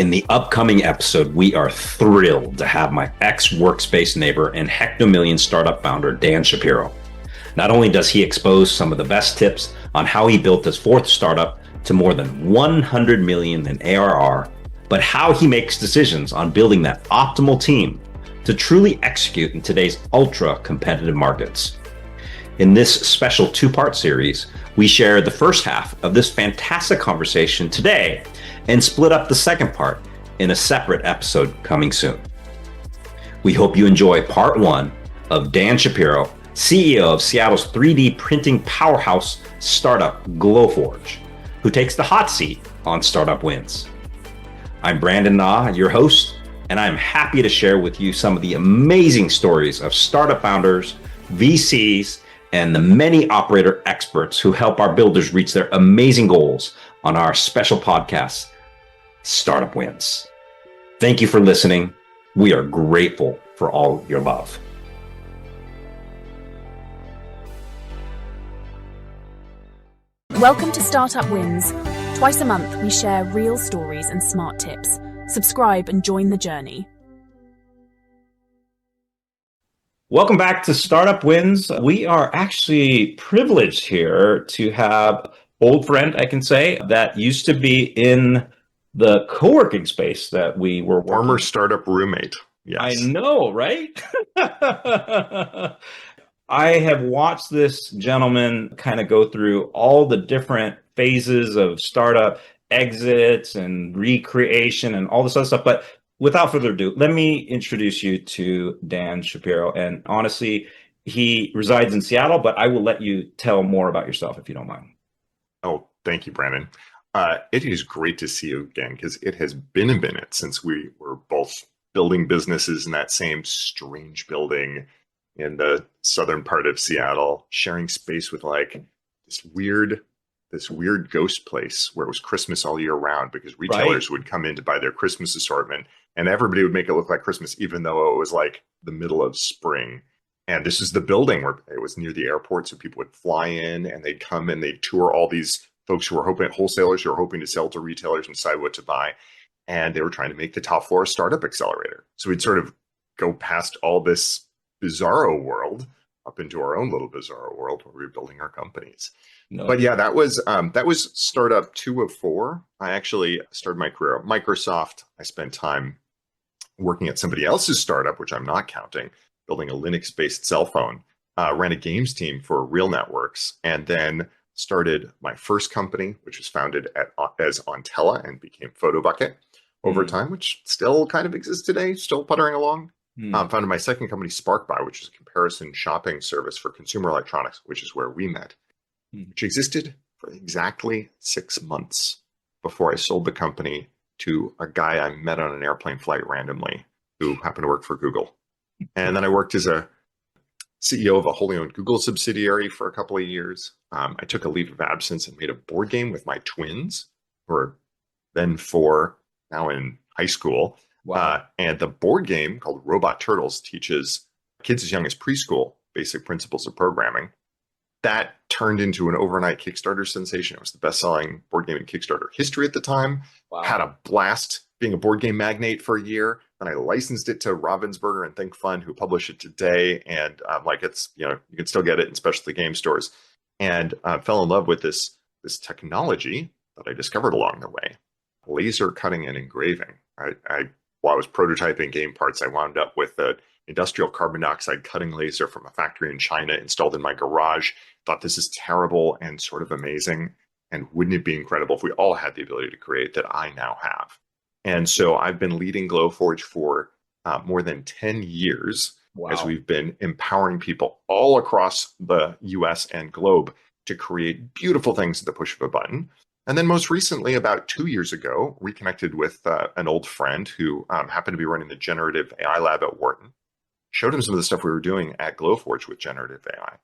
In the upcoming episode, we are thrilled to have my ex-workspace neighbor and Hectomillion startup founder, Dan Shapiro. Not only does he expose some of the best tips on how he built his fourth startup to more than 100 million in ARR, but how he makes decisions on building that optimal team to truly execute in today's ultra-competitive markets. In this special two-part series, we share the first half of this fantastic conversation today and split up the second part in a separate episode coming soon. We hope you enjoy part one of Dan Shapiro, CEO of Seattle's 3D printing powerhouse startup Glowforge, who takes the hot seat on Startup Wins. I'm Brandon Na, your host, and I'm happy to share with you some of the amazing stories of startup founders, VCs, and the many operator experts who help our builders reach their amazing goals on our special podcast, Startup Wins. Thank you for listening. We are grateful for all your love. Welcome to Startup Wins. Twice a month, we share real stories and smart tips. Subscribe and join the journey. Welcome back to Startup Wins. We are actually privileged here to have old friend, I can say, that used to be in the co-working space that we were working. Former startup roommate. Yes. I know, right? I have watched this gentleman kind of go through all the different phases of startup exits and recreation and all this other stuff. But without further ado, let me introduce you to Dan Shapiro. And honestly, he resides in Seattle, but I will let you tell more about yourself if you don't mind. Oh, thank you, Brandon. It is great to see you again because it has been a minute since we were both building businesses in that same strange building in the southern part of Seattle, sharing space with like this weird ghost place where it was Christmas all year round because retailers would come in to buy their Christmas assortment and everybody would make it look like Christmas, even though it was like the middle of spring. And this is the building where it was near the airport. So people would fly in and they'd come and they'd tour all these folks who were wholesalers who were hoping to sell to retailers and decide what to buy. And they were trying to make the top floor a startup accelerator. So we'd sort of go past all this bizarro world up into our own little bizarro world where we were building our companies. No. But yeah, that was startup 2 of 4. I actually started my career at Microsoft. I spent time working at somebody else's startup, which I'm not counting, building a Linux-based cell phone, ran a games team for Real Networks, and then started my first company, which was founded as Ontella and became PhotoBucket over time, which still kind of exists today, still puttering along. Founded my second company, SparkBuy, which is a comparison shopping service for consumer electronics, which is where we met, which existed for exactly 6 months before I sold the company to a guy I met on an airplane flight randomly who happened to work for Google. And then I worked as a CEO of a wholly owned Google subsidiary for a couple of years. I took a leave of absence and made a board game with my twins, who are then 4, now in high school. Wow. And the board game called Robot Turtles teaches kids as young as preschool basic principles of programming. That turned into an overnight Kickstarter sensation. It was the best-selling board game in Kickstarter history at the time. Wow. Had a blast being a board game magnate for a year. Then I licensed it to Ravensburger and Think Fun, who publish it today. And it's, you can still get it in specialty game stores. And fell in love with this technology that I discovered along the way. Laser cutting and engraving. While I was prototyping game parts, I wound up with an industrial carbon dioxide cutting laser from a factory in China installed in my garage. Thought this is terrible and sort of amazing. And wouldn't it be incredible if we all had the ability to create that I now have? And so I've been leading Glowforge for more than 10 years. Wow. As we've been empowering people all across the US and globe to create beautiful things at the push of a button. And then most recently, about 2 years ago, reconnected with an old friend who happened to be running the generative AI lab at Wharton. Showed him some of the stuff we were doing at Glowforge with generative AI.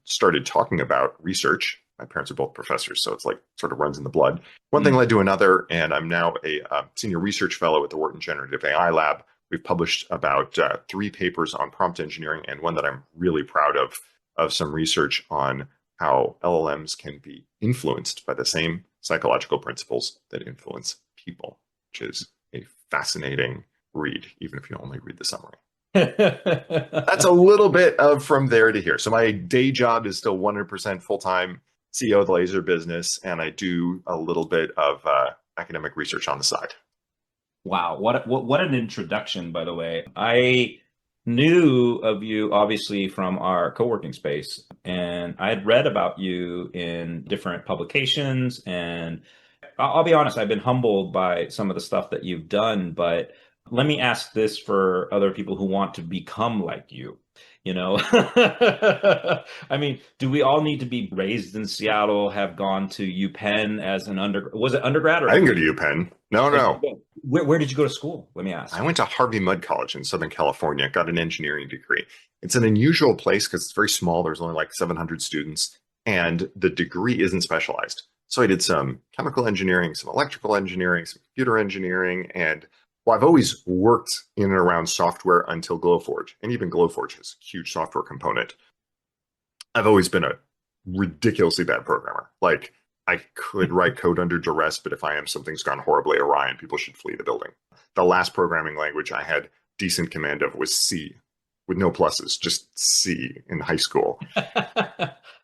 Started talking about research. My parents are both professors, so it's like sort of runs in the blood. One thing led to another, and I'm now a senior research fellow at the Wharton Generative AI Lab. We've published about 3 papers on prompt engineering, and one that I'm really proud of some research on how LLMs can be influenced by the same psychological principles that influence people, which is a fascinating read, even if you only read the summary. That's a little bit of from there to here. So my day job is still 100% full-time CEO of the laser business, and I do a little bit of academic research on the side. Wow, what an introduction, by the way. I knew of you obviously from our co-working space, and I had read about you in different publications, and I'll be honest, I've been humbled by some of the stuff that you've done, but let me ask this for other people who want to become like you. You know, I mean, do we all need to be raised in Seattle, have gone to UPenn as an was it undergrad or? I didn't go to UPenn. No. Where did you go to school? Let me ask. I went to Harvey Mudd College in Southern California, got an engineering degree. It's an unusual place because it's very small. There's only like 700 students, and the degree isn't specialized. So I did some chemical engineering, some electrical engineering, some computer engineering, and well, I've always worked in and around software until Glowforge, and even Glowforge has a huge software component. I've always been a ridiculously bad programmer. Like, I could write code under duress, but if I am, something's gone horribly awry and people should flee the building. The last programming language I had decent command of was C, with no pluses, just C in high school.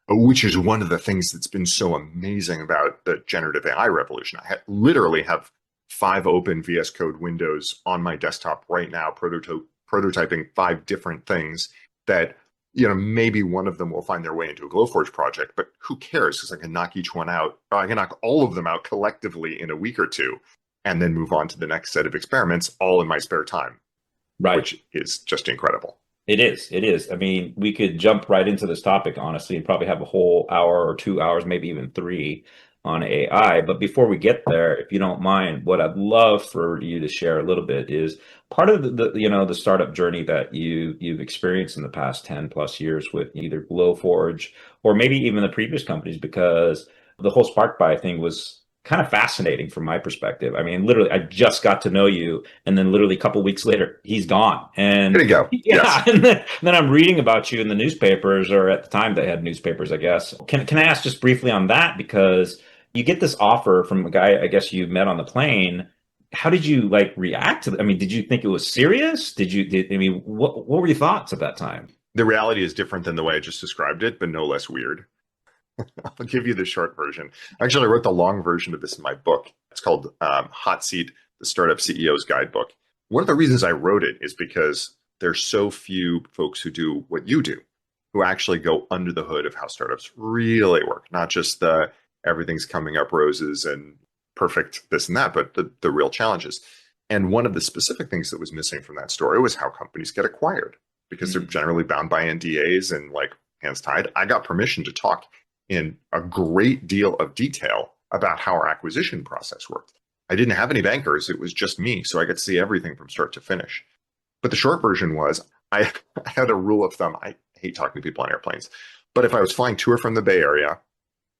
Which is one of the things that's been so amazing about the generative AI revolution. I literally have 5 open VS Code windows on my desktop right now, prototyping 5 different things that, maybe one of them will find their way into a Glowforge project, but who cares? Because I can knock each one out. I can knock all of them out collectively in a week or two and then move on to the next set of experiments all in my spare time, right? Which is just incredible. It is. I mean, we could jump right into this topic, honestly, and probably have a whole hour or 2 hours, maybe even 3 on AI. But before we get there, if you don't mind, what I'd love for you to share a little bit is part of the startup journey that you've experienced in the past 10 plus years with either Glowforge or maybe even the previous companies, because the whole SparkBuy thing was kind of fascinating from my perspective. I mean, literally, I just got to know you, and then literally a couple of weeks later, he's gone. And there you go. Yeah, yes. and then I'm reading about you in the newspapers, or at the time they had newspapers, I guess. Can I ask just briefly on that, because you get this offer from a guy I guess you met on the plane. How did you react to it? I mean, did you think it was serious? What were your thoughts at that time? The reality is different than the way I just described it, but no less weird. I'll give you the short version. Actually, I wrote the long version of this in my book. It's called Hot Seat, the Startup CEO's Guidebook. One of the reasons I wrote it is because there's so few folks who do what you do, who actually go under the hood of how startups really work, not just the everything's coming up roses and perfect this and that, but the real challenges. And one of the specific things that was missing from that story was how companies get acquired, because they're generally bound by NDAs and hands tied. I got permission to talk in a great deal of detail about how our acquisition process worked. I didn't have any bankers. It was just me. So I got to see everything from start to finish. But the short version was I had a rule of thumb. I hate talking to people on airplanes. But if I was flying to or from the Bay Area,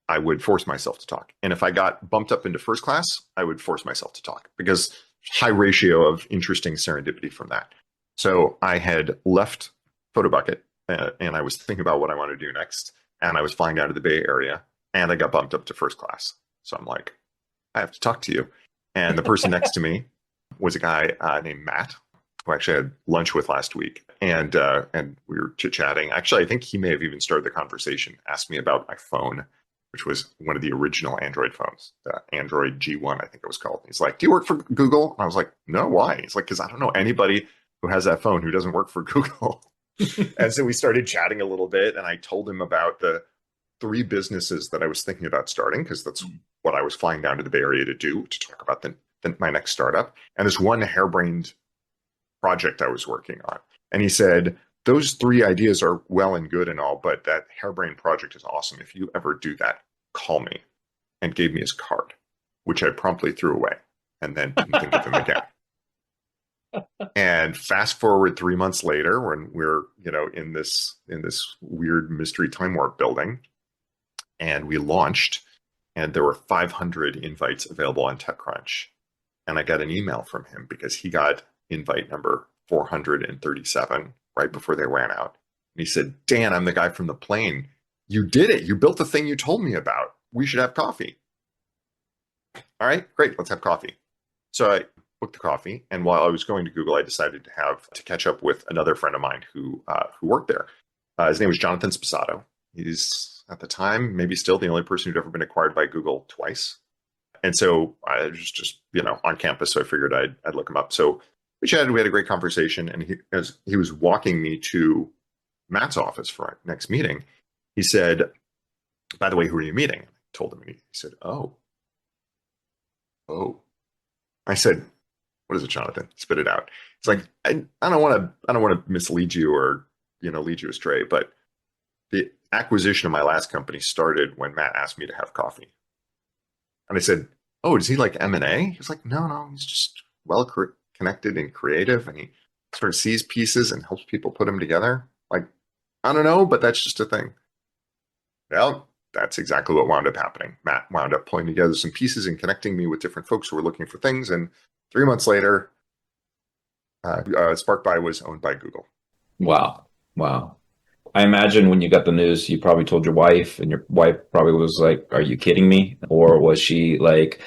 I would force myself to talk. And if I got bumped up into first class, I would force myself to talk, because high ratio of interesting serendipity from that. So I had left Photobucket and I was thinking about what I wanted to do next. And I was flying down to the Bay Area and I got bumped up to first class. So I'm like, I have to talk to you. And the person next to me was a guy named Matt, who I actually had lunch with last week. And we were chit-chatting. Actually, I think he may have even started the conversation, asked me about my phone, which was one of the original Android phones, the Android G1, I think it was called. He's like, do you work for Google? And I was like, no, why? He's like, because I don't know anybody who has that phone who doesn't work for Google. And so we started chatting a little bit, and I told him about the 3 businesses that I was thinking about starting, because that's what I was flying down to the Bay Area to do, to talk about my next startup. And this one harebrained project I was working on. And he said, those 3 ideas are well and good and all, but that harebrained project is awesome. If you ever do that, call me. And gave me his card, which I promptly threw away and then didn't think of him again. And fast forward 3 months later, when we're in this weird mystery time warp building, and we launched, and there were 500 invites available on TechCrunch, and I got an email from him because he got invite number 437 right before they ran out. And he said, Dan, I'm the guy from the plane. You did it. You built the thing you told me about. We should have coffee. All right, great. Let's have coffee. So I booked the coffee. And while I was going to Google, I decided to catch up with another friend of mine who worked there. His name was Jonathan Sposato. He's at the time maybe still the only person who'd ever been acquired by Google twice. And so I was just on campus, so I figured I'd look him up. So we chatted, we had a great conversation, and as he was walking me to Matt's office for our next meeting, he said, "By the way, who are you meeting?" I told him, and he said, "Oh." I said, "What is it, Jonathan?" Spit it out. It's like I don't want to mislead you or lead you astray, but the acquisition of my last company started when Matt asked me to have coffee. And I said, "Oh, does he like M&A?" He was like, No, he's just well connected and creative, and he sort of sees pieces and helps people put them together. Like, I don't know, but that's just a thing. Well, that's exactly what wound up happening. Matt wound up pulling together some pieces and connecting me with different folks who were looking for things. And 3 months later, SparkBuy was owned by Google. Wow. Wow. I imagine when you got the news, you probably told your wife, and your wife probably was like, "Are you kidding me?" Or was she like,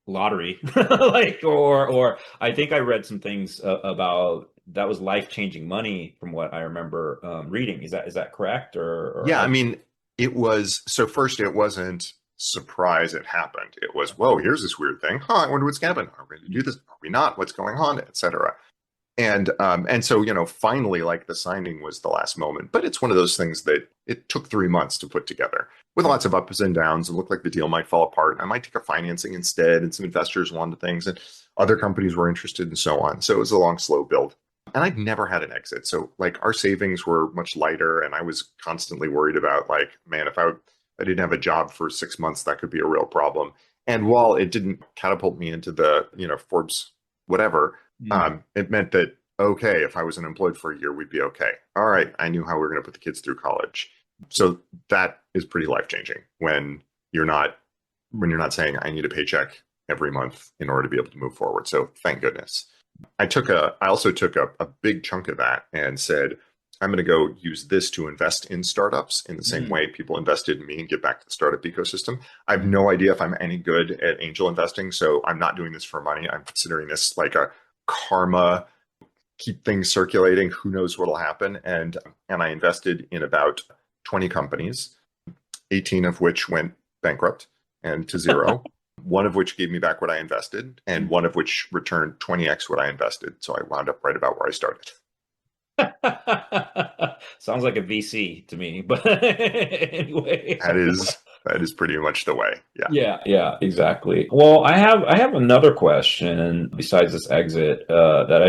lottery? Like, or I think I read some things about that was life-changing money from what I remember reading. Is that correct? Or Yeah, how I do you? mean, it was so first it wasn't surprise it happened. It was, whoa, here's this weird thing. Huh, I wonder what's gonna happen. Are we going to do this? Are we not? What's going on? Etc. And so, finally, like the signing was the last moment. But it's one of those things that it took 3 months to put together with lots of ups and downs and looked like the deal might fall apart. I might take a financing instead, and some investors wanted things, and other companies were interested, and so on. So it was a long, slow build. And I'd never had an exit. So like our savings were much lighter, and I was constantly worried about like, man, if I didn't have a job for 6 months, that could be a real problem. And while it didn't catapult me into the, Forbes whatever, Mm. it meant that, okay, if I was unemployed for a year, we'd be okay. All right, I knew how we were going to put the kids through college. So that is pretty life changing you're not when you're not saying I need a paycheck every month in order to be able to move forward. So thank goodness. I also took a big chunk of that and said, I'm going to go use this to invest in startups in the same Mm. way people invested in me and give back to the startup ecosystem. I have no idea if I'm any good at angel investing, so I'm not doing this for money. I'm considering this like a karma, keep things circulating. Who knows what'll happen? And I invested in about 20 companies, 18 of which went bankrupt and to zero. One of which gave me back what I invested, and one of which returned 20x what I invested. So I wound up right about where I started. Sounds like a VC to me, but anyway. That is pretty much the way. Yeah. Yeah, exactly. Well, I have another question besides this exit that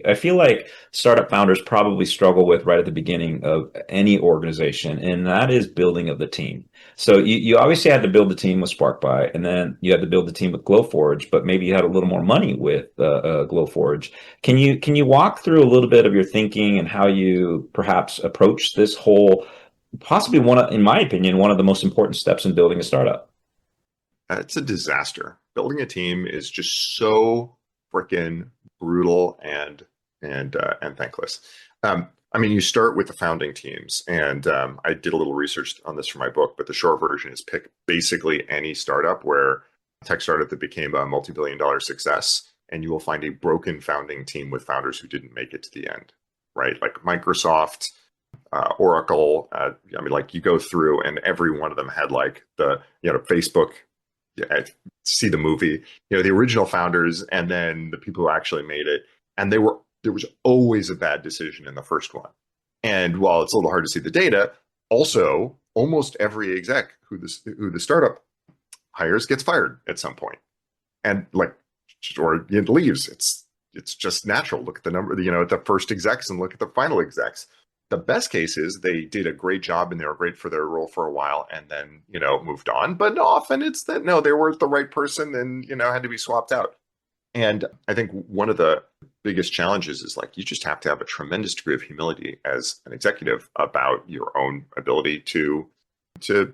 I feel like startup founders probably struggle with right at the beginning of any organization, and that is building of the team. So you obviously had to build the team with SparkBuy, and then you had to build the team with Glowforge, but maybe you had a little more money with Glowforge. Can you walk through a little bit of your thinking and how you perhaps approach this whole possibly in my opinion, one of the most important steps in building a startup? It's a disaster. Building a team is just so freaking brutal and thankless. I mean, you start with the founding teams, and I did a little research on this for my book. But the short version is pick basically any startup where tech startup that became a multi-billion-dollar success, and you will find a broken founding team with founders who didn't make it to the end, right? Like Microsoft, Oracle. I mean, like you go through, and every one of them had like the Facebook. Yeah, see the movie, the original founders, and then the people who actually made it, and there was always a bad decision in the first one. And while it's a little hard to see the data, also almost every exec who the startup hires gets fired at some point, and like or it leaves. It's just natural. Look at the number, at the first execs and look at the final execs. The best case is they did a great job and they were great for their role for a while and then, moved on. But often it's that, no, they weren't the right person and, had to be swapped out. And I think one of the biggest challenges is like, you just have to have a tremendous degree of humility as an executive about your own ability to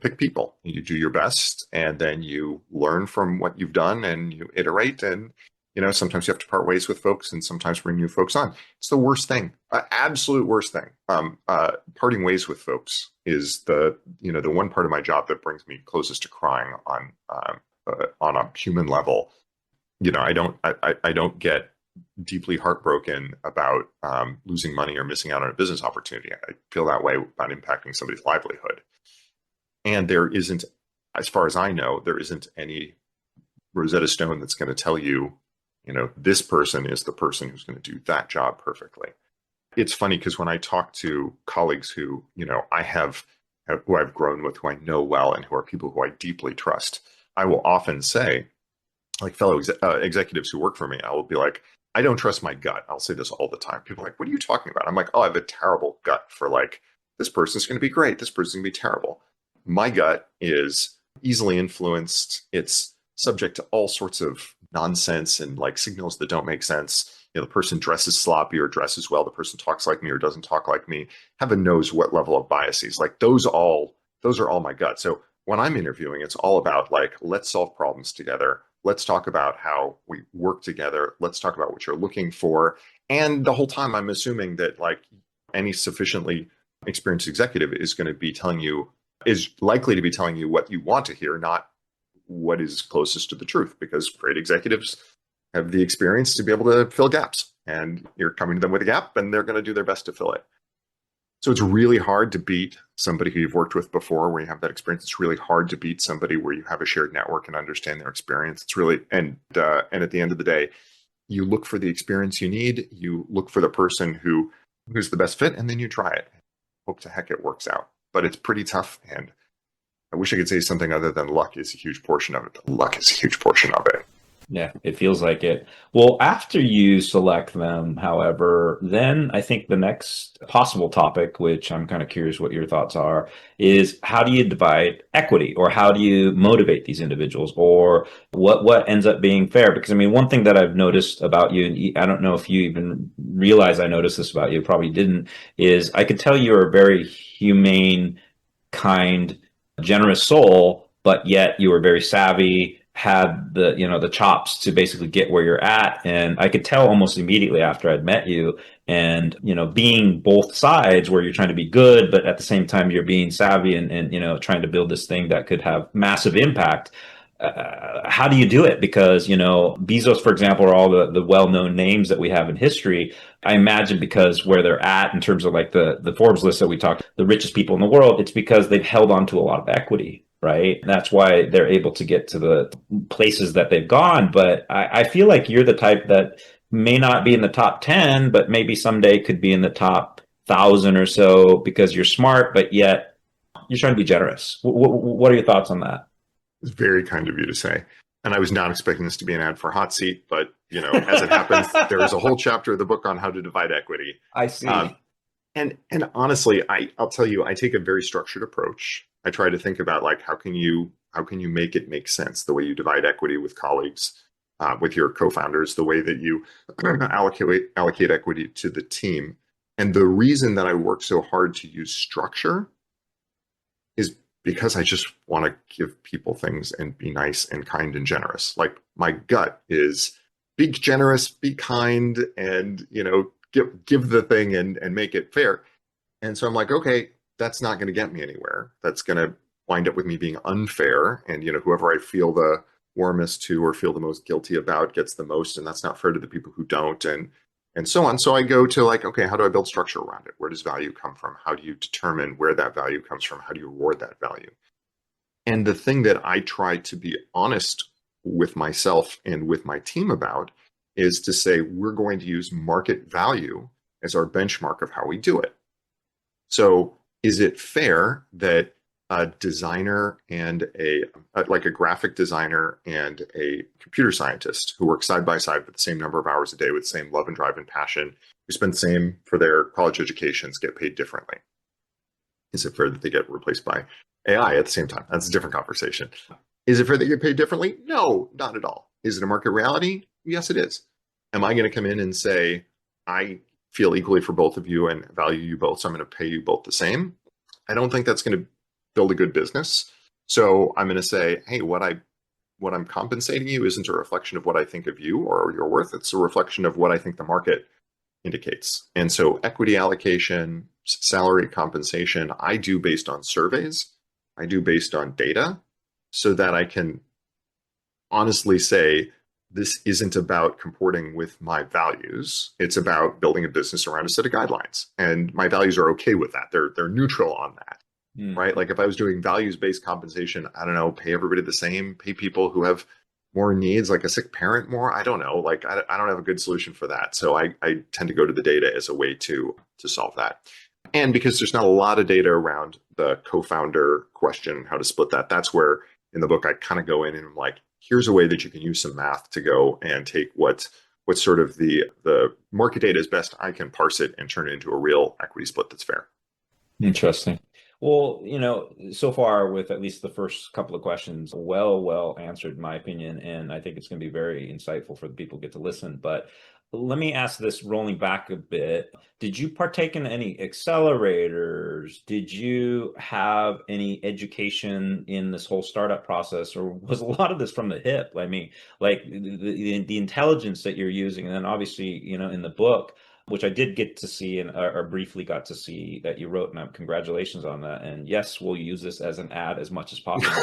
pick people. You do your best and then you learn from what you've done and you iterate, and sometimes you have to part ways with folks and sometimes bring new folks on. It's the worst thing, absolute worst thing. Parting ways with folks is the one part of my job that brings me closest to crying on a human level. I don't get deeply heartbroken about losing money or missing out on a business opportunity. I feel that way about impacting somebody's livelihood. And there isn't, as far as I know, there isn't any Rosetta Stone that's going to tell you, this person is the person who's going to do that job perfectly. It's funny because when I talk to colleagues who, who I've grown with, who I know well, and who are people who I deeply trust, I will often say, like fellow executives who work for me, I will be like, I don't trust my gut. I'll say this all the time. People are like, what are you talking about? I'm like, oh, I have a terrible gut for like, this person's going to be great. This person's going to be terrible. My gut is easily influenced. It's subject to all sorts of nonsense and like signals that don't make sense. The person dresses sloppy or dresses well. The person talks like me or doesn't talk like me. Heaven knows what level of biases. Like those are all my gut. So when I'm interviewing, it's all about like, let's solve problems together. Let's talk about how we work together. Let's talk about what you're looking for. And the whole time I'm assuming that like any sufficiently experienced executive is likely to be telling you what you want to hear, not what is closest to the truth, because great executives have the experience to be able to fill gaps, and you're coming to them with a gap and they're going to do their best to fill it. So it's really hard to beat somebody who you've worked with before, where you have that experience. It's really hard to beat somebody where you have a shared network and understand their experience. It's really, and at the end of the day, you look for the experience you need. You look for the person who's the best fit, and then you try it. Hope to heck it works out. But it's pretty tough, and I wish I could say something other than luck is a huge portion of it. Luck is a huge portion of it. Yeah, it feels like it. Well, after you select them, however, then I think the next possible topic, which I'm kind of curious what your thoughts are, is how do you divide equity, or how do you motivate these individuals, or what ends up being fair? Because I mean, one thing that I've noticed about you, and I don't know if you even realize I noticed this about you, probably didn't, is I could tell you're a very humane, kind, generous soul, but yet you were very savvy, had the chops to basically get where you're at. And I could tell almost immediately after I'd met you, and being both sides, where you're trying to be good, but at the same time you're being savvy and trying to build this thing that could have massive impact. How do you do it? Because Bezos, for example, are all the well-known names that we have in history. I imagine because where they're at in terms of like the Forbes list that we talked, the richest people in the world, it's because they've held on to a lot of equity, right? And that's why they're able to get to the places that they've gone. But I feel like you're the type that may not be in the top 10, but maybe someday could be in the top 1,000 or so, because you're smart, but yet you're trying to be generous. What are your thoughts on that? It's very kind of you to say. And I was not expecting this to be an ad for Hot Seat, but as it happens, there is a whole chapter of the book on how to divide equity. I see. And honestly, I'll tell you, I take a very structured approach. I try to think about like how can you make it make sense, the way you divide equity with colleagues, with your co-founders, the way that you allocate equity to the team. And the reason that I work so hard to use structure is because I just want to give people things and be nice and kind and generous. Like my gut is be generous, be kind, and give the thing and make it fair. And so I'm like, okay, that's not going to get me anywhere. That's going to wind up with me being unfair. And whoever I feel the warmest to or feel the most guilty about gets the most, and that's not fair to the people who don't, and so on. So I go to like, okay, how do I build structure around it? Where does value come from? How do you determine where that value comes from? How do you reward that value? And the thing that I try to be honest with myself and with my team about is to say, we're going to use market value as our benchmark of how we do it. So is it fair that a designer and a graphic designer and a computer scientist who work side by side for the same number of hours a day with the same love and drive and passion, who spend the same for their college educations, get paid differently? Is it fair that they get replaced by AI at the same time? That's a different conversation. Is it fair that they get paid differently? No, not at all. Is it a market reality? Yes, it is. Am I going to come in and say, I feel equally for both of you and value you both, so I'm going to pay you both the same? I don't think that's going to build a good business. So I'm going to say, hey, what I'm compensating you isn't a reflection of what I think of you or your worth. It's a reflection of what I think the market indicates. And so equity allocation, salary compensation, I do based on surveys. I do based on data, so that I can honestly say, this isn't about comporting with my values. It's about building a business around a set of guidelines. And my values are okay with that. They're neutral on that. Right? Like if I was doing values-based compensation, I don't know, pay everybody the same, pay people who have more needs, like a sick parent more. I don't know. Like I don't have a good solution for that. So I tend to go to the data as a way to solve that. And because there's not a lot of data around the co-founder question, how to split that, that's where in the book I kind of go in and I'm like, here's a way that you can use some math to go and take what's sort of the market data as best I can parse it and turn it into a real equity split that's fair. Interesting. Well, so far with at least the first couple of questions, well answered in my opinion, and I think it's going to be very insightful for the people who get to listen. But let me ask this, rolling back a bit. Did you partake in any accelerators? Did you have any education in this whole startup process, or was a lot of this from the hip? I mean, like the intelligence that you're using, and then obviously, in the book, which I did get to see and or briefly got to see that you wrote, and congratulations on that. And yes, we'll use this as an ad as much as possible.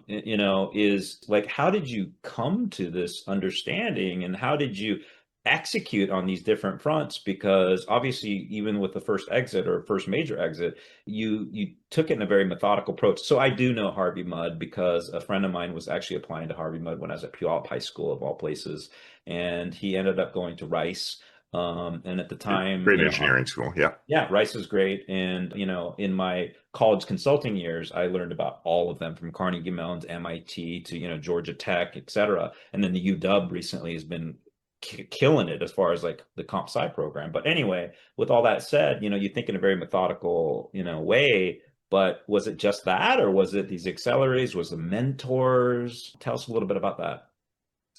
Is like, how did you come to this understanding and how did you execute on these different fronts? Because obviously, even with the first exit or first major exit, you took it in a very methodical approach. So I do know Harvey Mudd because a friend of mine was actually applying to Harvey Mudd when I was at Puyallup High School of all places, and he ended up going to Rice. And at the time, great engineering school. Yeah, Rice is great. And, in my college consulting years, I learned about all of them from Carnegie Mellon to MIT to, Georgia Tech, et cetera. And then the UW recently has been killing it as far as like the comp sci program. But anyway, with all that said, you think in a very methodical, way. But was it just that, or was it these accelerators? Was it mentors? Tell us a little bit about that.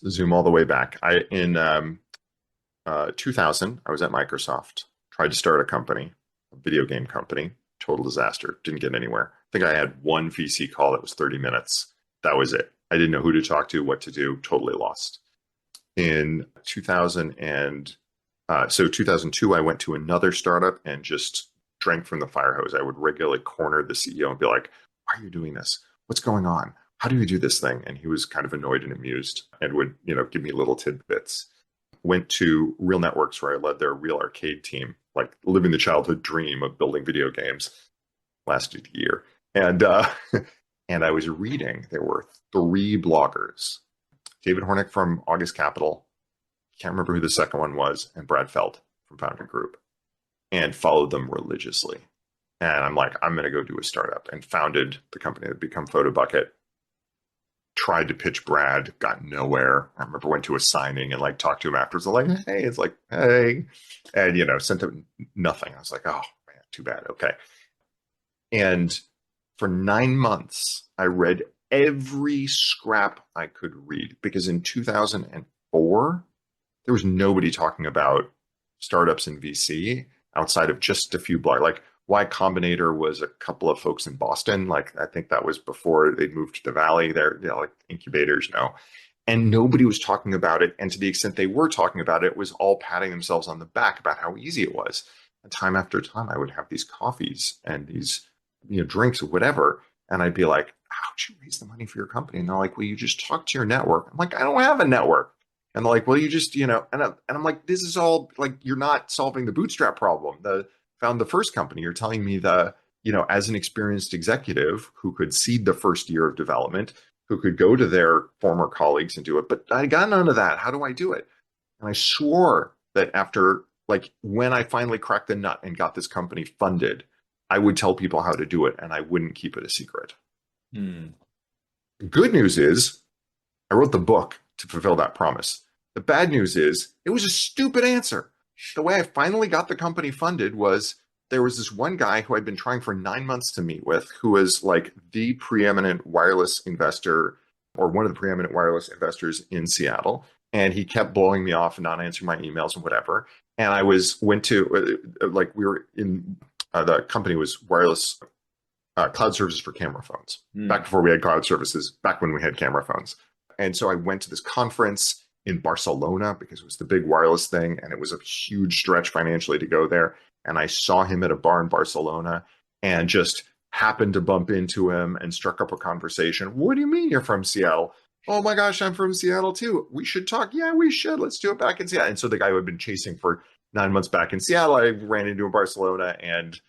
Zoom all the way back. In 2000, I was at Microsoft, tried to start a company, a video game company, total disaster, didn't get anywhere. I think I had one VC call that was 30 minutes. That was it. I didn't know who to talk to, what to do, totally lost. In 2002, I went to another startup and just drank from the fire hose. I would regularly corner the CEO and be like, why are you doing this? What's going on? How do you do this thing? And he was kind of annoyed and amused and would, give me little tidbits. Went to Real Networks where I led their real arcade team, like living the childhood dream of building video games. Lasted a year. And and I was reading, there were 3 bloggers, David Hornick from August Capital, can't remember who the second one was, and Brad Feld from Foundry Group, and followed them religiously. And I'm like, I'm going to go do a startup, and founded the company that became PhotoBucket. Tried to pitch Brad, got nowhere. I remember went to a signing and like talked to him afterwards. I'm like, hey, it's like, hey, and sent him nothing. I was like, oh man, too bad. Okay. And for 9 months, I read every scrap I could read because in 2004, there was nobody talking about startups in VC outside of just a few blogs. Like Y Combinator was a couple of folks in Boston. Like I think that was before they'd moved to the Valley. They're like incubators, and nobody was talking about it. And to the extent they were talking about it, it was all patting themselves on the back about how easy it was. And time after time, I would have these coffees and these drinks or whatever, and I'd be like, how'd you raise the money for your company? And they're like, well, you just talk to your network. I'm like, I don't have a network. And they're like, well, you just and I'm like, this is all like, you're not solving the bootstrap problem. Found the first company, you're telling me as an experienced executive who could seed the first year of development, who could go to their former colleagues and do it, but I got none of that. How do I do it? And I swore that after, like, when I finally cracked the nut and got this company funded, I would tell people how to do it and I wouldn't keep it a secret. The good news is I wrote the book to fulfill that promise. The bad news is it was a stupid answer. The way I finally got the company funded was there was this one guy who I'd been trying for 9 months to meet with, who was like the preeminent wireless investor or one of the preeminent wireless investors in Seattle. And he kept blowing me off and not answering my emails and whatever. And I we were in, the company was wireless cloud services for camera phones, back before we had cloud services, back when we had camera phones. And so I went to this conference in Barcelona because it was the big wireless thing. And it was a huge stretch financially to go there. And I saw him at a bar in Barcelona and just happened to bump into him and struck up a conversation. What do you mean you're from Seattle? Oh my gosh, I'm from Seattle too. We should talk. Yeah, we should. Let's do it back in Seattle. And so the guy who had been chasing for 9 months back in Seattle, I ran into in Barcelona and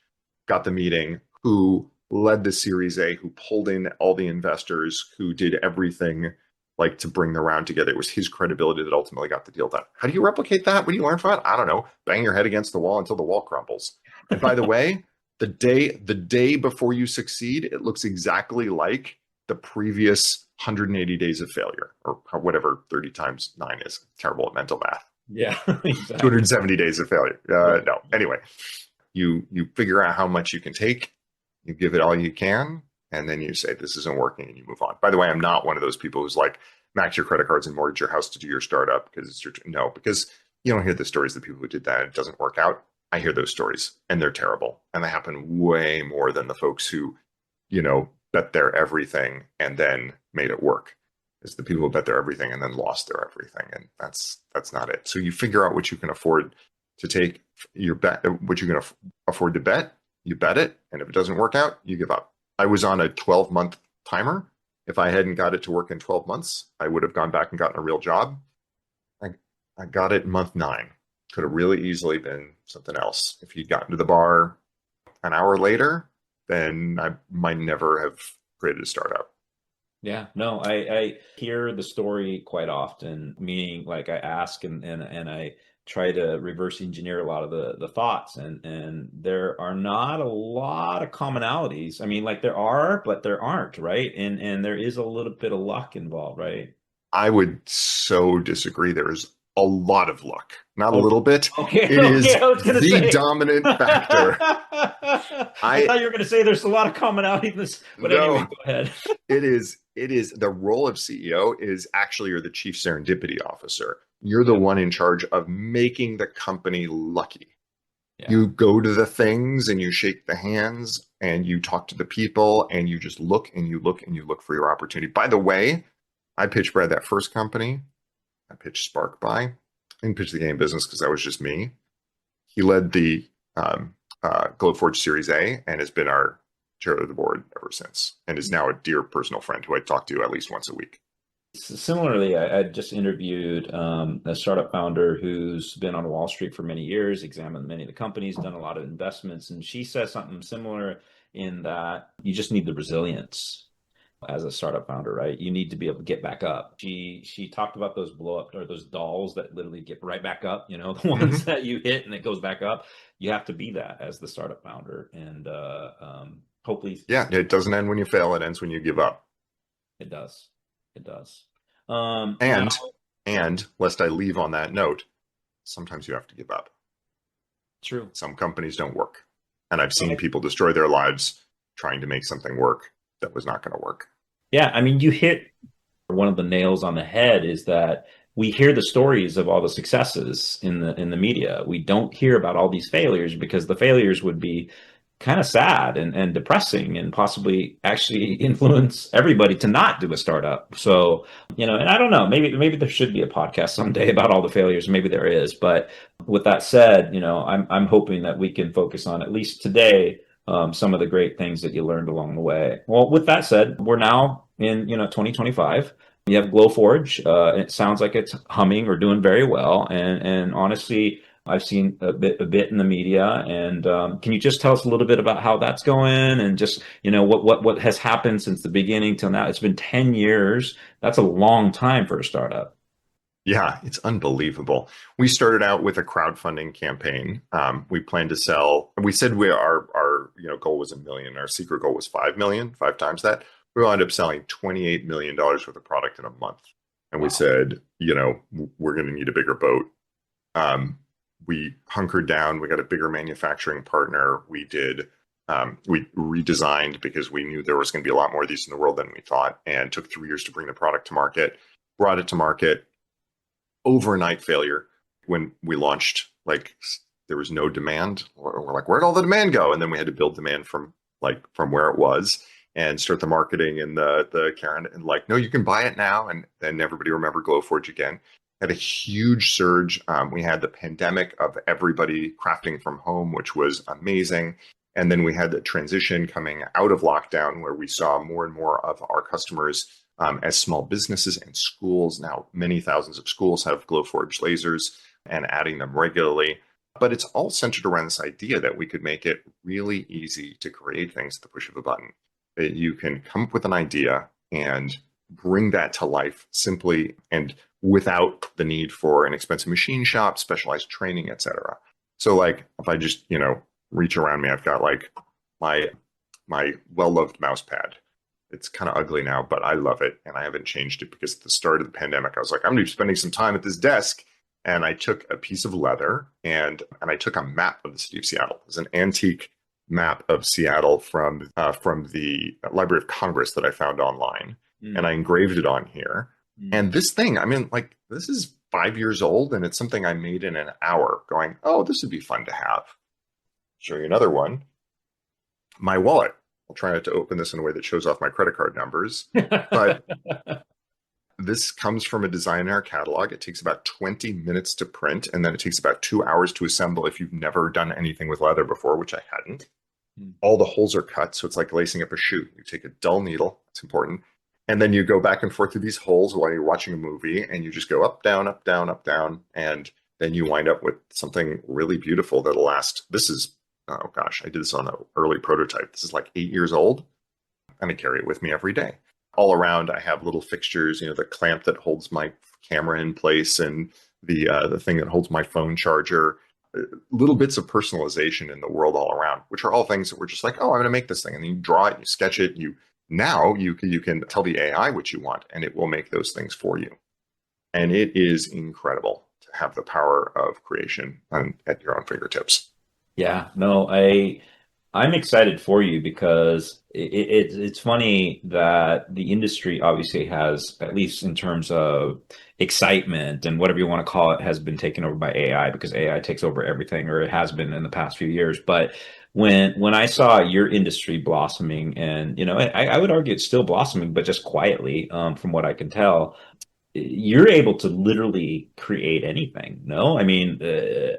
got the meeting, who led the Series A, who pulled in all the investors, who did everything like to bring the round together. It was his credibility that ultimately got the deal done. How do you replicate that? What do you learn from it? I don't know. Bang your head against the wall until the wall crumbles. And by the way, the day before you succeed, it looks exactly like the previous 180 days of failure, or whatever 30 times 9 is. Terrible at mental math. Yeah, exactly. 270 days of failure. No. Anyway, you figure out how much you can take, you give it all you can, and then you say this isn't working and you move on. By the way, I'm not one of those people who's like max your credit cards and mortgage your house to do your startup because it's your no, because you don't hear the stories of the people who did that. It doesn't work out. I hear those stories and they're terrible. And they happen way more than the folks who, bet their everything and then made it work. It's the people who bet their everything and then lost their everything. And that's not it. So you figure out what you can afford to take your bet, what you can afford to bet, you bet it. And if it doesn't work out, you give up. I was on a 12-month timer. If I hadn't got it to work in 12 months, I would have gone back and gotten a real job. I got it in month 9. Could have really easily been something else. If you'd gotten to the bar an hour later, then I might never have created a startup. Yeah, no, I hear the story quite often, meaning like I ask and I try to reverse engineer a lot of the thoughts, and there are not a lot of commonalities. I mean, like there are, but there aren't, right? And there is a little bit of luck involved, right? I would so disagree. There is a lot of luck, not a little bit. Okay, It is I was gonna the say. dominant factor. I thought you were going to say there's a lot of commonality in this, but No. anyway, go ahead. It is the role of CEO is actually you're the chief serendipity officer. You're the one in charge of making the company lucky. Yeah. You go to the things and you shake the hands and you talk to the people and you just look and you look and you look for your opportunity. By the way, I pitched Brad that first company. I pitched SparkBuy. I didn't pitch the game business because that was just me. He led the Glowforge Series A and has been our chair of the board ever since, and is now a dear personal friend who I talk to at least once a week. Similarly, I just interviewed a startup founder who's been on Wall Street for many years, examined many of the companies, done a lot of investments, and she says something similar in that you just need the resilience as a startup founder, right? You need to be able to get back up. She talked about those blow up or those dolls that literally get right back up, the ones that you hit and it goes back up. You have to be that as the startup founder. And hopefully. Yeah, it doesn't end when you fail, it ends when you give up. It does. It does. And lest I leave on that note, sometimes you have to give up. True. Some companies don't work. And I've seen people destroy their lives trying to make something work that was not going to work. Yeah, I mean, you hit one of the nails on the head is that we hear the stories of all the successes in the media. We don't hear about all these failures because the failures would be kind of sad and depressing and possibly actually influence everybody to not do a startup. So, and I don't know, maybe there should be a podcast someday about all the failures. Maybe there is. But with that said, I'm hoping that we can focus on, at least today, some of the great things that you learned along the way. Well, with that said, we're now in 2025. You have Glowforge. It sounds like it's humming or doing very well. And honestly, I've seen a bit in the media. And can you just tell us a little bit about how that's going and just what has happened since the beginning till now? It's been 10 years. That's a long time for a startup. Yeah, it's unbelievable. We started out with a crowdfunding campaign. We planned to sell. We said our goal was $1 million. Our secret goal was 5 million, 5 times that. We wound up selling $28 million worth of product in a month. And we said, we're going to need a bigger boat. We hunkered down. We got a bigger manufacturing partner. We redesigned because we knew there was going to be a lot more of these in the world than we thought, and took 3 years to bring the product to market. Brought it to market. Overnight failure. When we launched, there was no demand. We're like, where'd all the demand go? And then we had to build demand from where it was and start the marketing and the Karen and no, you can buy it now. And then everybody remembered Glowforge again. Had a huge surge. We had the pandemic of everybody crafting from home, which was amazing. And then we had the transition coming out of lockdown where we saw more and more of our customers as small businesses and schools. Now, many thousands of schools have Glowforge lasers and adding them regularly. But it's all centered around this idea that we could make it really easy to create things at the push of a button. That you can come up with an idea and bring that to life simply and without the need for an expensive machine shop, specialized training, etc. So like if I just, reach around me, I've got like my well-loved mouse pad. It's kind of ugly now, but I love it. And I haven't changed it because at the start of the pandemic, I was like, I'm going to be spending some time at this desk. And I took a piece of leather and I took a map of the city of Seattle. It's an antique map of Seattle from the Library of Congress that I found online. And I engraved it on here. And this thing, this is 5 years old and it's something I made in an hour going, oh, this would be fun to have. Show you another one. My wallet. I'll try not to open this in a way that shows off my credit card numbers. But this comes from a design in our catalog. It takes about 20 minutes to print, and then it takes about 2 hours to assemble if you've never done anything with leather before, which I hadn't. All the holes are cut, so it's like lacing up a shoe. You take a dull needle, it's important, and then you go back and forth through these holes while you're watching a movie, and you just go up, down, up, down, up, down, and then you wind up with something really beautiful that'll last. This is, oh gosh, I did this on an early prototype. This is like 8 years old, and I carry it with me every day. All around, I have little fixtures, the clamp that holds my camera in place and the thing that holds my phone charger, little bits of personalization in the world all around, which are all things that we're just like, oh, I'm going to make this thing. And you draw it, you sketch it, you can tell the AI what you want, and it will make those things for you. And it is incredible to have the power of creation at your own fingertips. Yeah, no, I'm excited for you because it's funny that the industry obviously has, at least in terms of excitement and whatever you want to call it, has been taken over by AI because AI takes over everything, or it has been in the past few years. But when I saw your industry blossoming, and I would argue it's still blossoming, but just quietly, from what I can tell, you're able to literally create anything. No, I mean,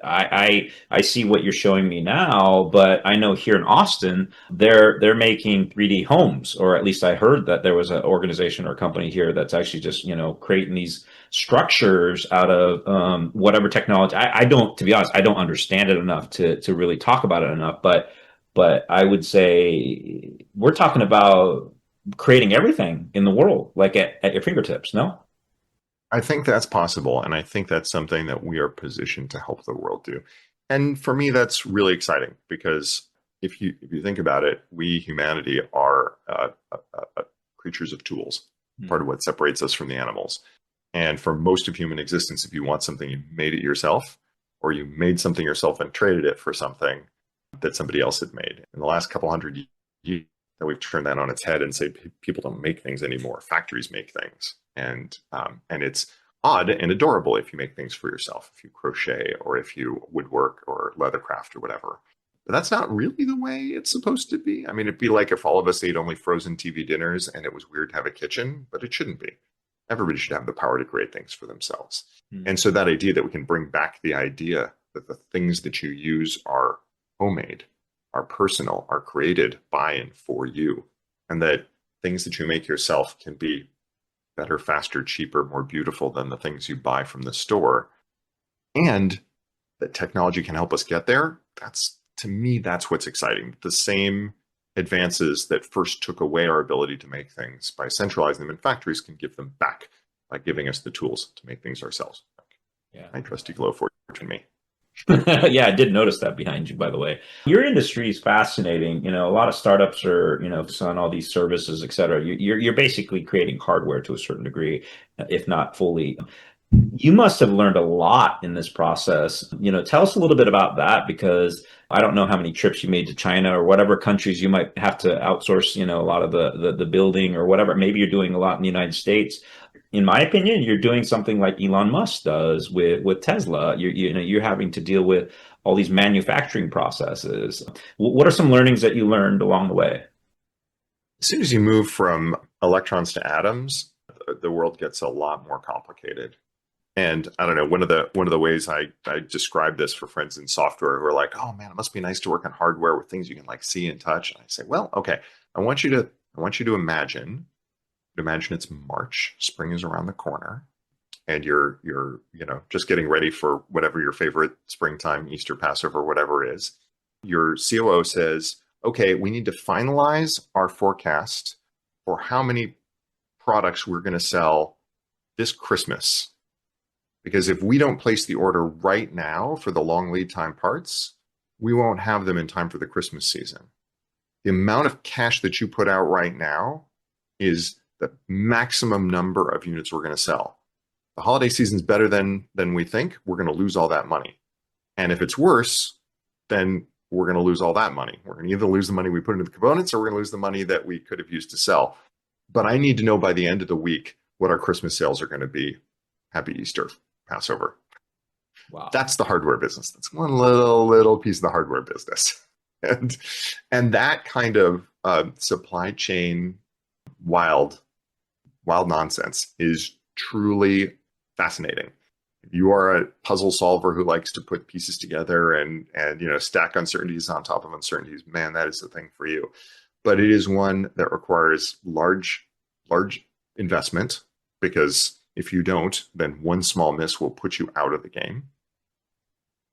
I see what you're showing me now, but I know here in Austin, they're making 3D homes, or at least I heard that there was an organization or company here that's actually just creating these structures out of whatever technology. I don't, to be honest, I don't understand it enough to really talk about it enough, but I would say we're talking about creating everything in the world, like at your fingertips. No. I think that's possible, and I think that's something that we are positioned to help the world do. And for me, that's really exciting because if you think about it, we humanity are creatures of tools. Part of what separates us from the animals. And for most of human existence, if you want something, you made it yourself, or you made something yourself and traded it for something that somebody else had made. In the last couple hundred years, that we've turned that on its head and say people don't make things anymore. Factories make things. And it's odd and adorable if you make things for yourself, if you crochet or if you woodwork or leathercraft or whatever. But that's not really the way it's supposed to be. I mean, it'd be like if all of us ate only frozen TV dinners and it was weird to have a kitchen, but it shouldn't be. Everybody should have the power to create things for themselves. And so that idea that we can bring back the idea that the things that you use are homemade, are personal, are created by and for you, and that things that you make yourself can be better, faster, cheaper, more beautiful than the things you buy from the store, and that technology can help us get there. To me, that's what's exciting. The same advances that first took away our ability to make things by centralizing them in factories can give them back by giving us the tools to make things ourselves. Yeah, I trusty Glowforge and me. Yeah, I did notice that behind you, by the way. Your industry is fascinating. A lot of startups are, on all these services, et cetera. You're basically creating hardware to a certain degree, if not fully. You must have learned a lot in this process. Tell us a little bit about that, because I don't know how many trips you made to China or whatever countries you might have to outsource, a lot of the building or whatever. Maybe you're doing a lot in the United States. In my opinion, you're doing something like Elon Musk does with Tesla. You're having to deal with all these manufacturing processes. What are some learnings that you learned along the way? As soon as you move from electrons to atoms, the world gets a lot more complicated. And I don't know, one of the ways I describe this for friends in software who are like, oh man, it must be nice to work on hardware with things you can like see and touch. And I say, well, okay, I want you to imagine imagine it's March, spring is around the corner, and you're just getting ready for whatever your favorite springtime, Easter, Passover, whatever it is. Your COO says, okay, we need to finalize our forecast for how many products we're going to sell this Christmas. Because if we don't place the order right now for the long lead time parts, we won't have them in time for the Christmas season. The amount of cash that you put out right now is the maximum number of units we're going to sell. The holiday season's better than we think. We're going to lose all that money. And if it's worse, then we're going to lose all that money. We're going to either lose the money we put into the components or we're going to lose the money that we could have used to sell. But I need to know by the end of the week what our Christmas sales are going to be. Happy Easter, Passover. Wow. That's the hardware business. That's one little piece of the hardware business. And that kind of supply chain wild nonsense is truly fascinating. If you are a puzzle solver who likes to put pieces together and stack uncertainties on top of uncertainties, man, that is the thing for you. But it is one that requires large investment, because if you don't, then one small miss will put you out of the game.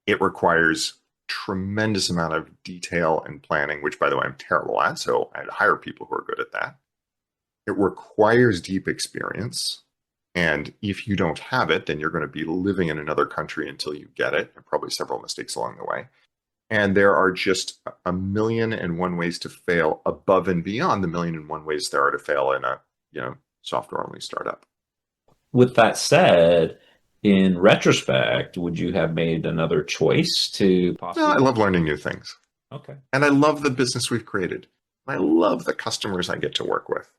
It requires tremendous amount of detail and planning, which, by the way, I'm terrible at, so I hire people who are good at that. It requires deep experience, and if you don't have it, then you're going to be living in another country until you get it, and probably several mistakes along the way. And there are just 1,000,001 ways to fail above and beyond the 1,000,001 ways there are to fail in a software-only startup. With that said, in retrospect, would you have made another choice to possibly? No, I love learning new things. Okay. And I love the business we've created. I love the customers I get to work with.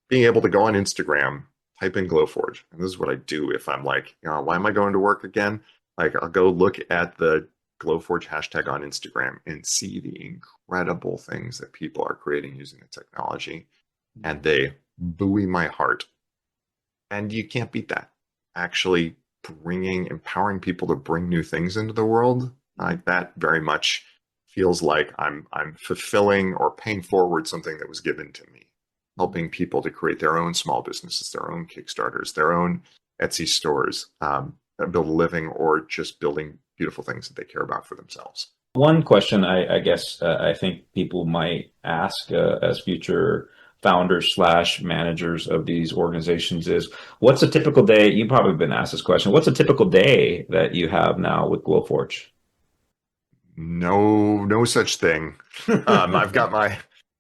Being able to go on Instagram, type in Glowforge. And this is what I do if I'm like, why am I going to work again? Like, I'll go look at the Glowforge hashtag on Instagram and see the incredible things that people are creating using the technology. And they buoy my heart. And you can't beat that. Actually empowering people to bring new things into the world, like that very much feels like I'm fulfilling or paying forward something that was given to me, helping people to create their own small businesses, their own Kickstarters, their own Etsy stores, build a living, or just building beautiful things that they care about for themselves. One question I guess I think people might ask as future founders / managers of these organizations is, what's a typical day? You've probably been asked this question. What's a typical day that you have now with Glowforge? No such thing. I've got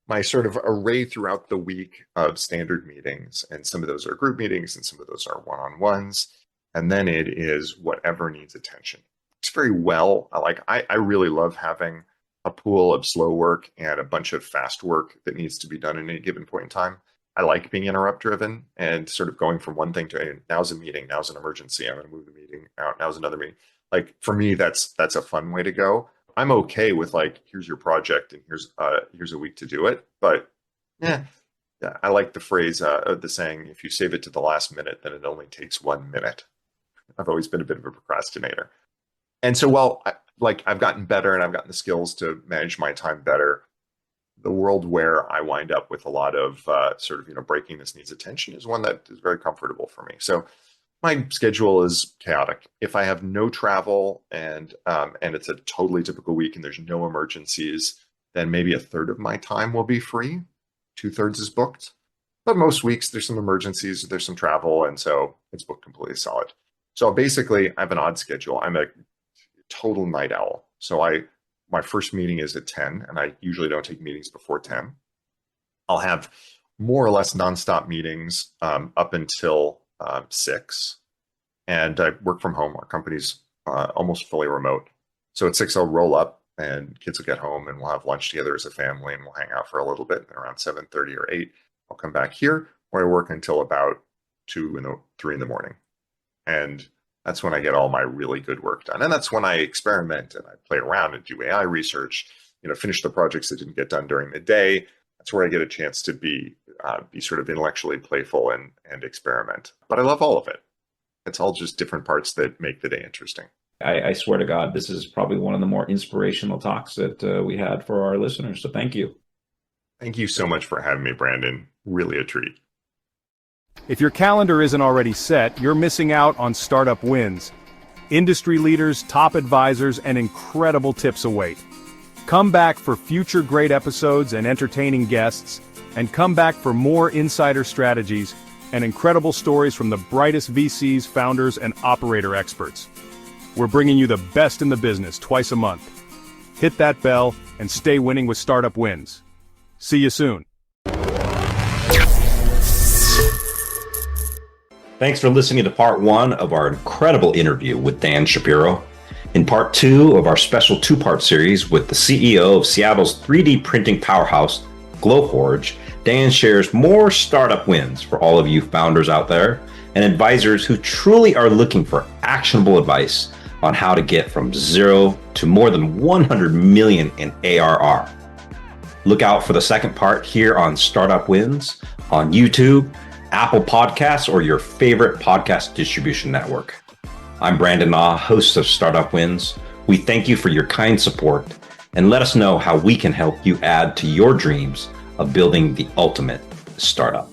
my sort of array throughout the week of standard meetings, and some of those are group meetings and some of those are one-on-ones. And then it is whatever needs attention. It's very well. I really love having a pool of slow work and a bunch of fast work that needs to be done at any given point in time. I like being interrupt driven and sort of going from one thing to now's a meeting, now's an emergency, I'm going to move the meeting out, now's another meeting. Like, for me, that's a fun way to go. I'm okay with, like, here's your project and here's a week to do it. But yeah, I like the phrase, the saying, if you save it to the last minute, then it only takes 1 minute. I've always been a bit of a procrastinator. And so while I've gotten better and I've gotten the skills to manage my time better, the world where I wind up with a lot of breaking this needs attention is one that is very comfortable for me. So my schedule is chaotic. If I have no travel and it's a totally typical week and there's no emergencies, then maybe a third of my time will be free. 2/3 is booked. But most weeks there's some emergencies, there's some travel, and so it's booked completely solid. So basically I have an odd schedule. I'm a total night owl. So my first meeting is at 10, and I usually don't take meetings before 10. I'll have more or less nonstop meetings up until 6. And I work from home. Our company's almost fully remote. So at 6, I'll roll up and kids will get home and we'll have lunch together as a family and we'll hang out for a little bit. And around 7:30 or 8, I'll come back here where I work until about 3 in the morning. And that's when I get all my really good work done. And that's when I experiment and I play around and do AI research, finish the projects that didn't get done during the day. That's where I get a chance to be sort of intellectually playful and experiment. But I love all of it. It's all just different parts that make the day interesting. I swear to God, this is probably one of the more inspirational talks that we had for our listeners. So thank you. Thank you so much for having me, Brandon. Really a treat. If your calendar isn't already set, you're missing out on startup wins. Industry leaders, top advisors, and incredible tips await. Come back for future great episodes and entertaining guests, and come back for more insider strategies and incredible stories from the brightest VCs, founders, and operator experts. We're bringing you the best in the business twice a month. Hit that bell and stay winning with Startup Wins. See you soon. Thanks for listening to part 1 of our incredible interview with Dan Shapiro. In part 2 of our special 2-part series with the CEO of Seattle's 3D printing powerhouse, Glowforge, Dan shares more startup wins for all of you founders out there and advisors who truly are looking for actionable advice on how to get from 0 to more than 100 million in ARR. Look out for the second part here on Startup Wins on YouTube, Apple Podcasts, or your favorite podcast distribution network. I'm Brandon Ah, host of Startup Wins. We thank you for your kind support and let us know how we can help you add to your dreams of building the ultimate startup.